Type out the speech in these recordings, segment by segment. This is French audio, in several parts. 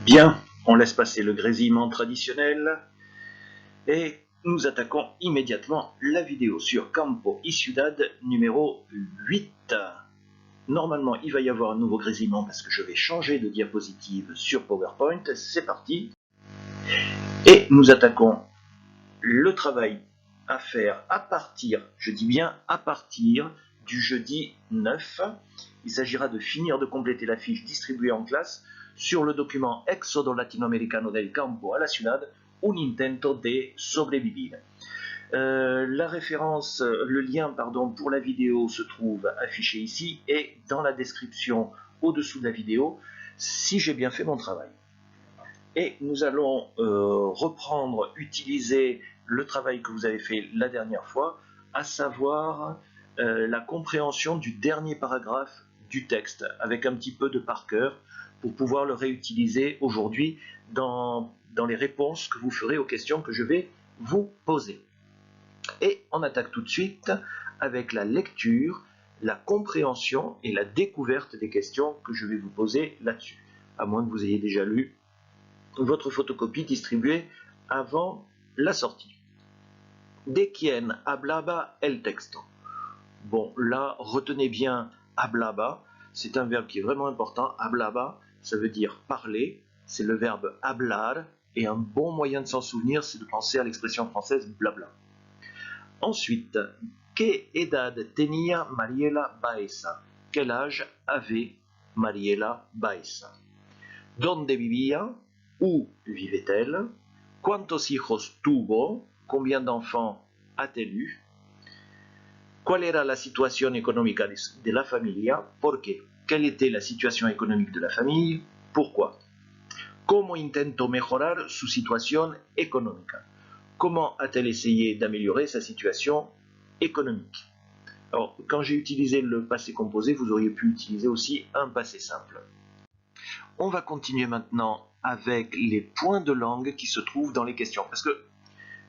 Bien, on laisse passer le grésillement traditionnel et nous attaquons immédiatement la vidéo sur Campo y Ciudad numéro 8. Normalement, il va y avoir un nouveau grésillement parce que je vais changer de diapositive sur PowerPoint. C'est parti. Et nous attaquons le travail à faire à partir, je dis bien à partir du jeudi 9. Il s'agira de finir de compléter la fiche distribuée en classe sur le document Éxodo Latinoamericano del Campo a la Ciudad, un intento de sobrevivir. La référence, le lien pour la vidéo se trouve affiché ici et dans la description au-dessous de la vidéo, si j'ai bien fait mon travail. Et nous allons reprendre, utiliser le travail que vous avez fait la dernière fois, à savoir la compréhension du dernier paragraphe du texte, avec un petit peu de par cœur, pour pouvoir le réutiliser aujourd'hui dans les réponses que vous ferez aux questions que je vais vous poser. Et on attaque tout de suite avec la lecture, la compréhension et la découverte des questions que je vais vous poser là-dessus, à moins que vous ayez déjà lu votre photocopie distribuée avant la sortie. De quien hablaba el texto? Bon, là, retenez bien hablaba, c'est un verbe qui est vraiment important. Hablaba, ça veut dire parler, c'est le verbe hablar, et un bon moyen de s'en souvenir, c'est de penser à l'expression française blabla. Ensuite, ¿qué edad tenía Mariela Baeza? Quel âge avait Mariela Baeza? ¿Dónde vivía? Où vivait-elle? ¿Cuántos hijos tuvo? Combien d'enfants a-t-elle eu? ¿Cuál era la situación económica de la familia? ¿Por qué? Quelle était la situation économique de la famille? Pourquoi? ¿Cómo intentó mejorar su situación económica? Comment a-t-elle essayé d'améliorer sa situation économique? Alors, quand j'ai utilisé le passé composé, vous auriez pu utiliser aussi un passé simple. On va continuer maintenant avec les points de langue qui se trouvent dans les questions. Parce que,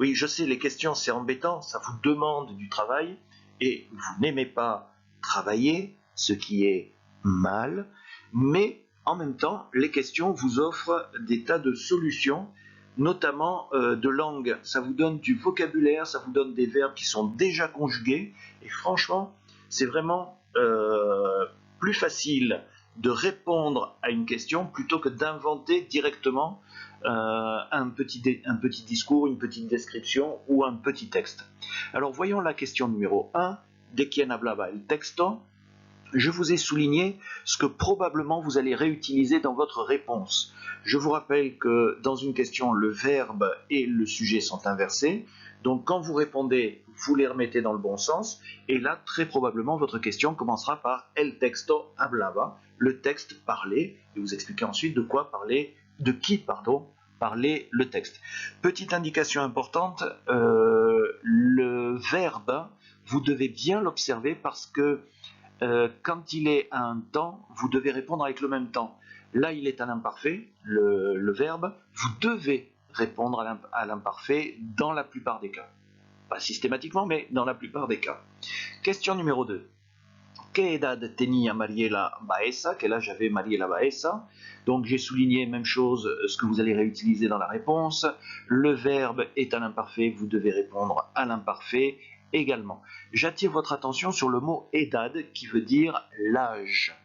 oui, je sais, les questions, c'est embêtant, ça vous demande du travail, et vous n'aimez pas travailler, ce qui est mal, mais en même temps, les questions vous offrent des tas de solutions, notamment de langue. Ça vous donne du vocabulaire, ça vous donne des verbes qui sont déjà conjugués, et franchement, c'est vraiment plus facile de répondre à une question plutôt que d'inventer directement un petit discours, une petite description ou un petit texte. Alors voyons la question numéro 1, de quien hablaba el texto. Je vous ai souligné ce que probablement vous allez réutiliser dans votre réponse. Je vous rappelle que dans une question, le verbe et le sujet sont inversés. Donc quand vous répondez, vous les remettez dans le bon sens. Et là, très probablement, votre question commencera par el texto hablaba, le texte parlé. Et vous expliquez ensuite de quoi parler, de qui, parlait le texte. Petite indication importante, le verbe, vous devez bien l'observer parce que quand il est à un temps, vous devez répondre avec le même temps. Là, il est à l'imparfait, le verbe. Vous devez répondre à l'imparfait dans la plupart des cas. Pas systématiquement, mais dans la plupart des cas. Question numéro 2. ¿Qué edad tenía Mariela Baeza? Quel âge avait Mariela Baeza? Donc j'ai souligné, même chose, ce que vous allez réutiliser dans la réponse. Le verbe est à l'imparfait, vous devez répondre à l'imparfait également. J'attire votre attention sur le mot edad qui veut dire l'âge.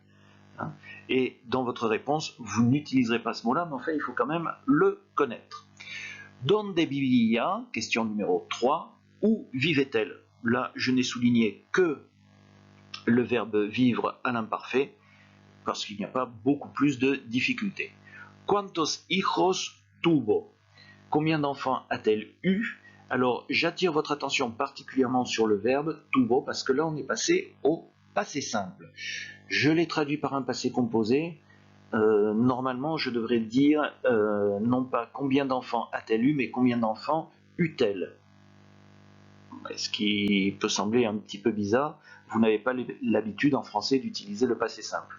Et dans votre réponse, vous n'utiliserez pas ce mot-là, mais enfin, il faut quand même le connaître. Donde vivía? Question numéro 3. Où vivait-elle? Là, je n'ai souligné que le verbe vivre à l'imparfait, parce qu'il n'y a pas beaucoup plus de difficultés. ¿Cuántos hijos tuvo? Combien d'enfants a-t-elle eu? Alors, j'attire votre attention particulièrement sur le verbe tuvo, parce que là, on est passé au passé simple. Je l'ai traduit par un passé composé. Normalement, je devrais dire non pas combien d'enfants a-t-elle eu, mais combien d'enfants eut-elle? Ce qui peut sembler un petit peu bizarre, vous n'avez pas l'habitude en français d'utiliser le passé simple.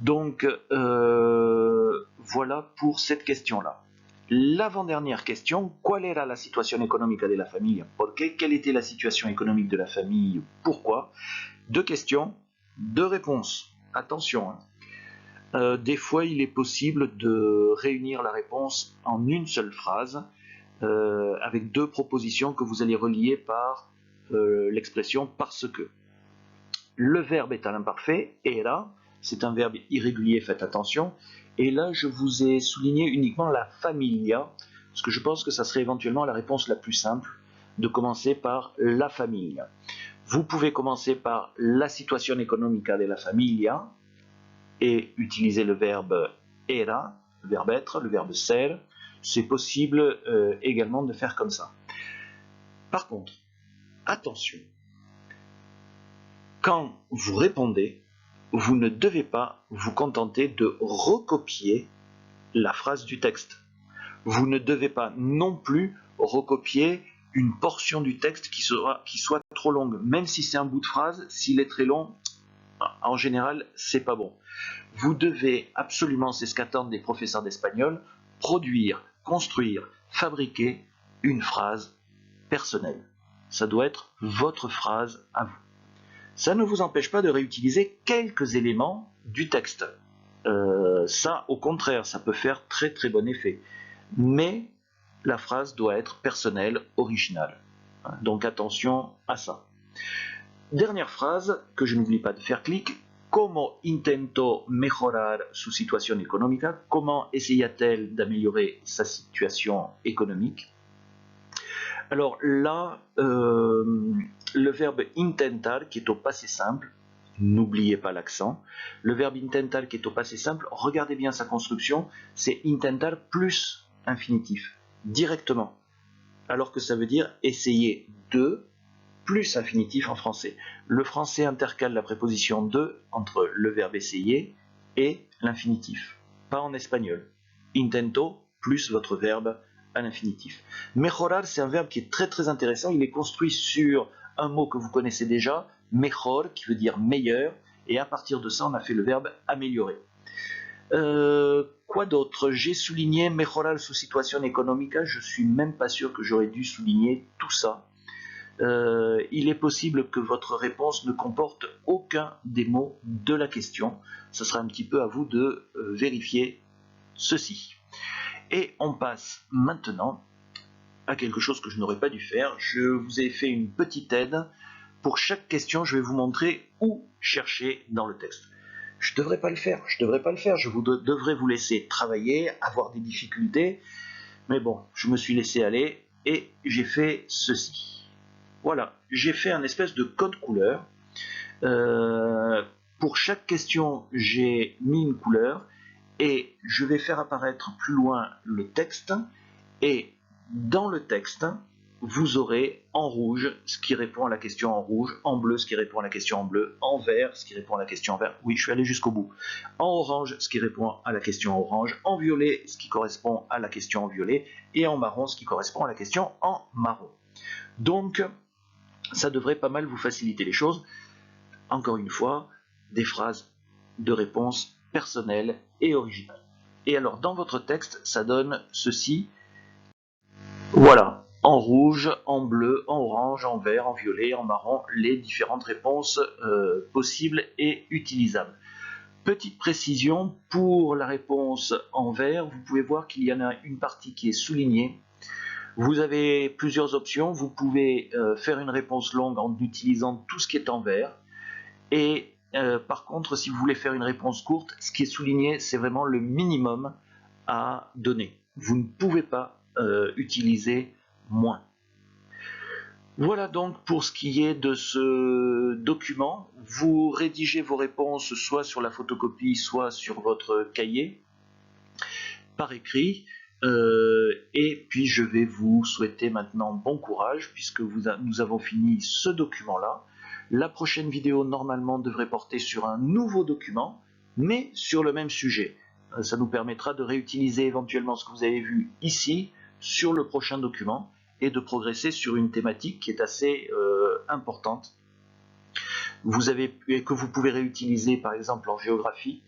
Donc, voilà pour cette question-là. L'avant-dernière question, ¿cuál era la situación económica de la familia? ¿Por qué? Quelle était la situation économique de la famille? Pourquoi? Deux questions, deux réponses. Attention. Des fois, il est possible de réunir la réponse en une seule phrase avec deux propositions que vous allez relier par l'expression parce que. Le verbe est à l'imparfait, era, c'est un verbe irrégulier, faites attention. Et là, je vous ai souligné uniquement la familia, parce que je pense que ça serait éventuellement la réponse la plus simple de commencer par la familia. Vous pouvez commencer par la situation economica de la familia et utiliser le verbe era, le verbe être, le verbe ser. C'est possible également de faire comme ça. Par contre, attention, quand vous répondez, vous ne devez pas vous contenter de recopier la phrase du texte. Vous ne devez pas non plus recopier une portion du texte qui soit trop longue. Même si c'est un bout de phrase, s'il est très long, en général, c'est pas bon. Vous devez absolument, c'est ce qu'attendent des professeurs d'espagnol, produire, construire, fabriquer une phrase personnelle. Ça doit être votre phrase à vous. Ça ne vous empêche pas de réutiliser quelques éléments du texte. Ça, au contraire, ça peut faire très très bon effet. Mais la phrase doit être personnelle, originale. Donc attention à ça. Dernière phrase, que je n'oublie pas de faire clic. Como intentó mejorar su situación económica? Comment essaya-t-elle d'améliorer sa situation économique? Alors là, le verbe intentar qui est au passé simple, n'oubliez pas l'accent, le verbe intentar qui est au passé simple, regardez bien sa construction, c'est intentar plus infinitif, directement, alors que ça veut dire essayer de plus infinitif en français. Le français intercale la préposition de entre le verbe essayer et l'infinitif, pas en espagnol. Intento plus votre verbe à l'infinitif. Mejorar, c'est un verbe qui est très très intéressant. Il est construit sur un mot que vous connaissez déjà, mejor, qui veut dire meilleur, et à partir de ça, on a fait le verbe améliorer. Quoi d'autre? J'ai souligné mejorar su situación económica. Je suis même pas sûr que j'aurais dû souligner tout ça. Il est possible que votre réponse ne comporte aucun des mots de la question. Ce sera un petit peu à vous de vérifier ceci. Et on passe maintenant à quelque chose que je n'aurais pas dû faire. Je vous ai fait une petite aide. Pour chaque question, je vais vous montrer où chercher dans le texte. Je ne devrais pas le faire, je devrais vous laisser travailler, avoir des difficultés. Mais bon, je me suis laissé aller et j'ai fait ceci. Voilà, j'ai fait un espèce de code couleur. Pour chaque question, j'ai mis une couleur et je vais faire apparaître plus loin le texte. Et dans le texte, vous aurez en rouge ce qui répond à la question en rouge, en bleu ce qui répond à la question en bleu, en vert ce qui répond à la question en vert. Oui, je suis allé jusqu'au bout. En orange ce qui répond à la question en orange, en violet ce qui correspond à la question en violet, et en marron ce qui correspond à la question en marron. Donc, ça devrait pas mal vous faciliter les choses. Encore une fois, des phrases de réponse personnelles et originales. Et alors, dans votre texte, ça donne ceci. Voilà, en rouge, en bleu, en orange, en vert, en violet, en marron, les différentes réponses possibles et utilisables. Petite précision, pour la réponse en vert, vous pouvez voir qu'il y en a une partie qui est soulignée. Vous avez plusieurs options, vous pouvez faire une réponse longue en utilisant tout ce qui est en vert. Et par contre, si vous voulez faire une réponse courte, ce qui est souligné, c'est vraiment le minimum à donner. Vous ne pouvez pas utiliser moins. Voilà donc pour ce qui est de ce document. Vous rédigez vos réponses soit sur la photocopie, soit sur votre cahier, par écrit. Et puis je vais vous souhaiter maintenant bon courage puisque nous avons fini ce document-là. La prochaine vidéo normalement devrait porter sur un nouveau document, mais sur le même sujet. Ça nous permettra de réutiliser éventuellement ce que vous avez vu ici sur le prochain document et de progresser sur une thématique qui est assez importante. Que vous pouvez réutiliser par exemple en géographie,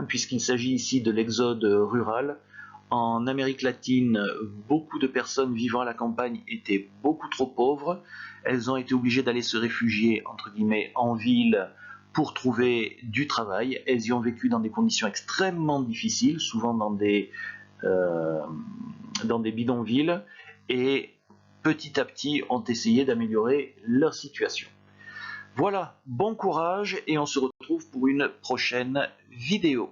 puisqu'il s'agit ici de l'exode rural. En Amérique latine, beaucoup de personnes vivant à la campagne étaient beaucoup trop pauvres. Elles ont été obligées d'aller se réfugier, entre guillemets, en ville pour trouver du travail. Elles y ont vécu dans des conditions extrêmement difficiles, souvent dans des bidonvilles, et petit à petit ont essayé d'améliorer leur situation. Voilà, bon courage et on se retrouve pour une prochaine vidéo.